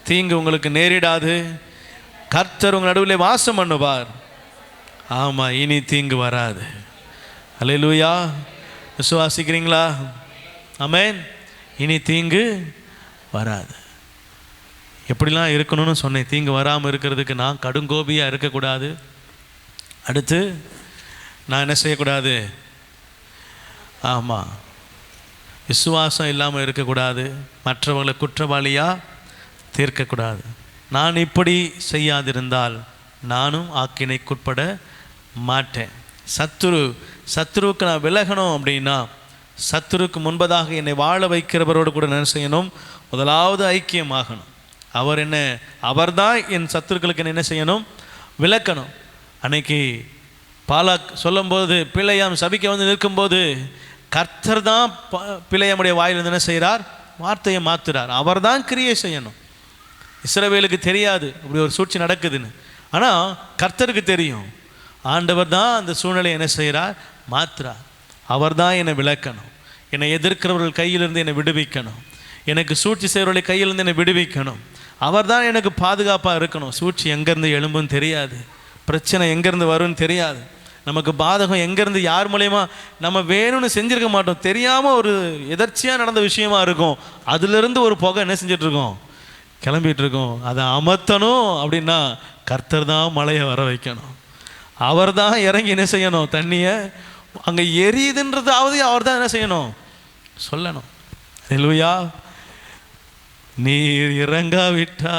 தீங்கு உங்களுக்கு நேரிடாது. கர்த்தர் உங்கள் நடுவிலே வாசம் பண்ணுவார். ஆமாம், இனி தீங்கு வராது. அல்லேலூயா. விசுவாசிக்கிறீங்களா? ஆமென். இனி தீங்கு வராது. எப்படிலாம் இருக்கணும்னு சொன்னேன். தீங்கு வராமல் இருக்கிறதுக்கு நான் கடுங்கோபியாக இருக்கக்கூடாது. அடுத்து நான் என்ன செய்யக்கூடாது? ஆமாம், விசுவாசம் இல்லாமல் இருக்கக்கூடாது. மற்றவங்களை குற்றவாளியாக தீர்க்கக்கூடாது. நான் இப்படி செய்யாதிருந்தால் நானும் ஆக்கினைக்குட்பட மாட்டேன். சத்துருவுக்கு நான் விலகணும் அப்படின்னா, சத்துருக்கு முன்பதாக என்னை வாழ வைக்கிறவரோடு கூட என்ன செய்யணும்? முதலாவது ஐக்கியமாகணும். அவர்தான் என் சத்துருக்களுக்கு என்ன செய்யணும்? விலக்கணும். அன்னைக்கு பாலாக் சொல்லும்போது, பிள்ளையாம் சபிக்க வந்து நிற்கும்போது, கர்த்தர் தான் பிள்ளையாமுடைய வாயிலிருந்து என்ன செய்கிறார்? வார்த்தையை மாற்றுறார். அவர் தான் கிரியை செய்யணும். இஸ்ரவேலுக்கு தெரியாது அப்படி ஒரு சூழ்ச்சி நடக்குதுன்னு. ஆனால் கர்த்தருக்கு தெரியும். ஆண்டவர் தான் அந்த சூழ்நிலையை என்ன செய்கிறார்? மாற்றுறார். அவர் தான் என்னை விளக்கணும், என்னை எதிர்க்கிறவர்கள் கையிலிருந்து என்னை விடுவிக்கணும், எனக்கு சூழ்ச்சி செய்கிறவர்களை கையிலிருந்து என்னை விடுவிக்கணும். அவர் தான் எனக்கு பாதுகாப்பாக இருக்கணும். சூழ்ச்சி எங்கேருந்து எழும்புன்னு தெரியாது, பிரச்சனை எங்கேருந்து வரும்னு தெரியாது, நமக்கு பாதகம் எங்கேருந்து யார் மூலயமா நம்ம வேணும்னு செஞ்சுருக்க மாட்டோம், தெரியாமல் ஒரு எதர்ச்சியாக நடந்த விஷயமா இருக்கும். அதிலிருந்து ஒரு புகை என்ன செஞ்சிட்ருக்கோம்? கிளம்பிகிட்ருக்கோம். அதை அமர்த்தணும் அப்படின்னா கர்த்தர் தான் மழையை வர வைக்கணும். அவர் தான் இறங்கி என்ன செய்யணும்? தண்ணியை அங்கே எரியுதுன்றதாவது அவர் தான் என்ன செய்யணும்? சொல்லணும். அல்லேலூயா. நீர் இறங்காவிட்டா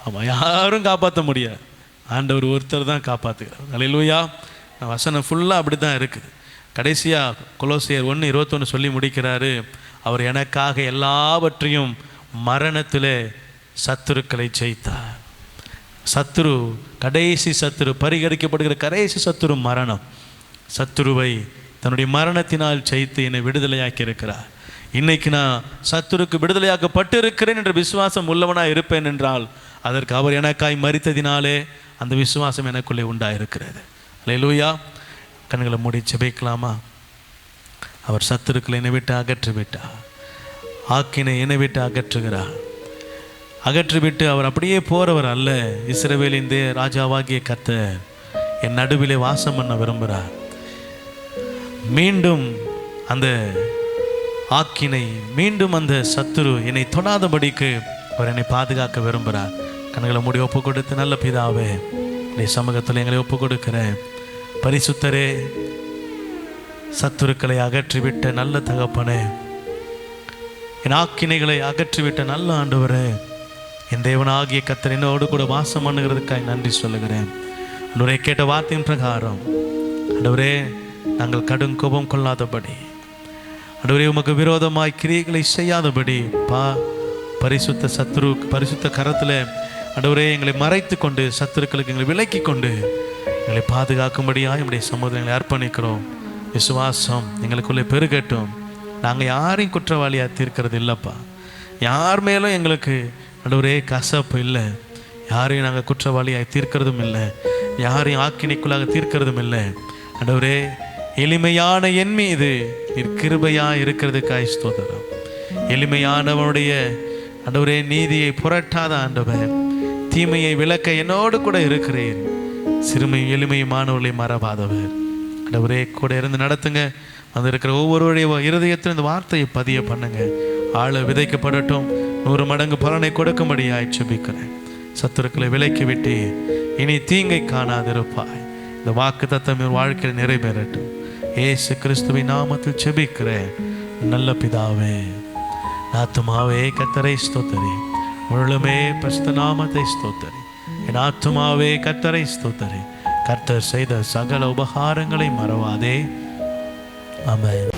ஆமாம், யாரும் காப்பாற்ற முடியாது. ஆண்டவர் ஒருத்தர் தான் காப்பாற்றுகிறார். அல்லேலூயா. வசனம் ஃபுல்லாக அப்படி தான் இருக்குது. கடைசியாக கொலோசியர் 1:21 சொல்லி முடிக்கிறாரு, அவர் எனக்காக எல்லாவற்றையும் மரணத்தில் சத்துருக்களை ஜெயித்தார். சத்துரு, கடைசி சத்துரு, பரிகரிக்கப்படுகிற கடைசி சத்துரு மரணம். சத்துருவை தன்னுடைய மரணத்தினால் ஜெயித்து என்னை விடுதலையாக்கி இருக்கிறார். இன்னைக்கு நான் சத்துருக்கு விடுதலையாக்கப்பட்டு இருக்கிறேன் என்ற விசுவாசம் உள்ளவனாக இருப்பேன் என்றால் அதற்கு அவர் எனக்காய் மரித்ததினாலே அந்த விசுவாசம் எனக்குள்ளே உண்டாயிருக்கிறது. அல்லேலூயா. கண்களை மூடி ஜெபிக்கலாமா? அவர் சத்துருக்களை என்னை விட்டு அகற்றிவிட்டார். ஆக்கினை என்னை விட்டு அகற்றுகிறார். அகற்றிவிட்டு அவர் அப்படியே போறவர் அல்ல. இஸ்ரவேலின் ராஜாவாகிய கர்த்தர் என் நடுவிலே வாசம் பண்ண விரும்புகிறார். மீண்டும் அந்த ஆக்கினை, மீண்டும் அந்த சத்துரு என்னை தொடாதபடிக்கு அவர் என்னை பாதுகாக்க விரும்புகிறார். கண்களை மூடி ஒப்பு கொடுத்து, நல்ல பிதாவே, உடைய சமூகத்தில் எங்களை ஒப்பு கொடுக்கிறேன். பரிசுத்தரே, சத்துருக்களை அகற்றிவிட்ட நல்ல தகப்பனே, என் ஆக்கினைகளை அகற்றிவிட்ட நல்ல ஆண்டவரே, என் தேவனாகிய கர்த்தர் என்னோடு கூட வாசம் பண்ணுகிறதுக்காக நன்றி சொல்லுகிறேன். ஆண்டவரே, கேட்ட வார்த்தையின் பிரகாரம் ஆண்டவரே, நாங்கள் கடும் கோபம் கொள்ளாதபடி, ஆண்டவரே, உமக்கு விரோதமாய் கிரியைகளை செய்யாதபடி பரிசுத்த சத்துரு பரிசுத்த கரத்தில் ஆண்டவரே எங்களை மறைத்து கொண்டு, சத்துருக்களுக்கு எங்களை விலக்கி கொண்டு எங்களை பாதுகாக்கும்படியாக என்னுடைய சமூகங்களை அர்ப்பணிக்கிறோம். விசுவாசம் எங்களுக்குள்ளே பெருகட்டும். நாங்கள் யாரையும் குற்றவாளியாக தீர்க்கிறது இல்லைப்பா. யார் மேலும் எங்களுக்கு ஆண்டவரே கசப்பு இல்லை. யாரையும் நாங்கள் குற்றவாளியாக தீர்க்கிறதும் இல்லை. யாரையும் ஆக்கினைக்குள்ளாக தீர்க்கிறதும் இல்லை. ஆண்டவரே, எளிமையான என் மீது கிருபையாக இருக்கிறதுக்காய் ஸ்தோத்திரம். எளிமையானவனுடைய ஆண்டவரே நீதியை புரட்டாத ஆண்டவர், தீமையை விளக்க என்னோடு கூட இருக்கிறீர். சிறுமையும் எளிமையுமானவர்களை மறவாதவர். ஆண்டவரே, கூட இருந்து நடத்துங்க. வந்து இருக்கிற ஒவ்வொருவருடைய இருதயத்தில் இந்த வார்த்தையை பதிய பண்ணுங்க. ஆழ விதைக்கப்படட்டும். 100 மடங்கு பலனை கொடுக்கும்படியாய் ஜெபிக்கிறேன். சத்துருக்களை விலக்கி விட்டு இனி தீங்கை காணாதிருப்பாய். இந்த வாக்கு தத்தம் வாழ்க்கையில் நிறைவேறட்டும். ஏசு கிறிஸ்துவின் நாமத்தில் ஜெபிக்கிறேன் நல்ல பிதாவே. ஆத்துமாவே கர்த்தரை ஸ்தோத்திரி, முழுமே பரிசுத்த நாமத்தை ஸ்தோத்திரி. என் ஆத்துமாவே கர்த்தரை ஸ்தோத்திரி. கர்த்தர் செய்த சகல உபகாரங்களை மறவாதே. ஆமென்.